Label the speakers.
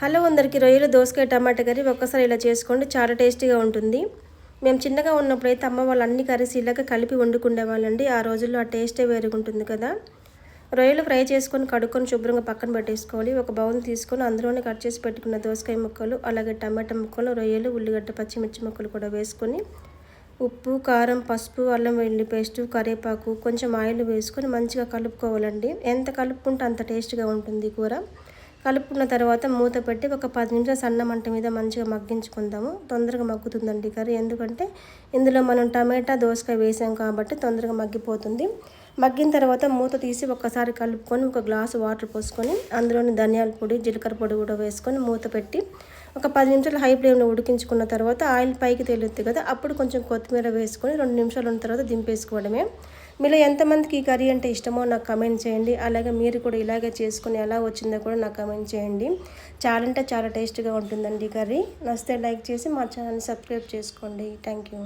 Speaker 1: Hello అందరికీ రొయ్యలు దోసకాయ టమాటా కర్రీ ఒక్కసారి ఇలా చేసుకోండి, చాలా టేస్టీగా ఉంటుంది. మేము చిన్నగా ఉన్నప్పుడైతే అమ్మ వాళ్ళు అన్ని కర్రీస్ ఇలాగ కలిపి వండుకునేవాళ్ళండి. ఆ రోజుల్లో ఆ టేస్టే వేరుగా ఉంటుంది కదా. రొయ్యలు ఫ్రై చేసుకొని కడుక్కొని శుభ్రంగా పక్కన పెట్టేసుకోవాలి. ఒక బౌల్ తీసుకొని అందులోనే కట్ చేసి పెట్టుకున్న దోసకాయ ముక్కలు, అలాగే టమాటా ముక్కలు, రొయ్యలు, ఉల్లిగడ్డ, పచ్చిమిర్చి ముక్కలు కూడా వేసుకొని ఉప్పు, కారం, పసుపు, అల్లం వెల్లుల్లి పేస్టు, కరివేపాకు, కొంచెం ఆయిల్ వేసుకొని మంచిగా కలుపుకోవాలండి. ఎంత కలుపుకుంటే అంత టేస్ట్గా ఉంటుంది కూర. కలుపుకున్న తర్వాత మూత పెట్టి ఒక 10 నిమిషాలు సన్న మంట మీద మంచిగా మగ్గించుకుందాము. తొందరగా మగ్గుతుందండి కర్రీ, ఎందుకంటే ఇందులో మనం టమాటా దోసకాయ వేసాం కాబట్టి తొందరగా మగ్గిపోతుంది. మగ్గిన తర్వాత మూత తీసి ఒక్కసారి కలుపుకొని ఒక గ్లాసు వాటర్ పోసుకొని అందులోని ధనియాల పొడి, జీలకర్ర పొడి కూడా వేసుకొని మూత పెట్టి ఒక 10 నిమిషాలు హై ఫ్లేమ్లో ఉడికించుకున్న తర్వాత ఆయిల్ పైకి తేలుతుంది కదా, అప్పుడు కొంచెం కొత్తిమీర వేసుకొని 2 నిమిషాలు ఉన్న తర్వాత దింపేసుకోవడమే. మీలో ఎంతమందికి ఈ కర్రీ అంటే ఇష్టమో నాకు కమెంట్ చేయండి. అలాగే మీరు కూడా ఇలాగే చేసుకొని ఎలా వచ్చిందో కూడా నాకు కమెంట్ చేయండి. చాలా అంటే చాలా టేస్ట్గా ఉంటుందండి ఈ కర్రీ. నచ్చితే లైక్ చేసి మా ఛానల్ని సబ్స్క్రైబ్ చేసుకోండి. Thank you.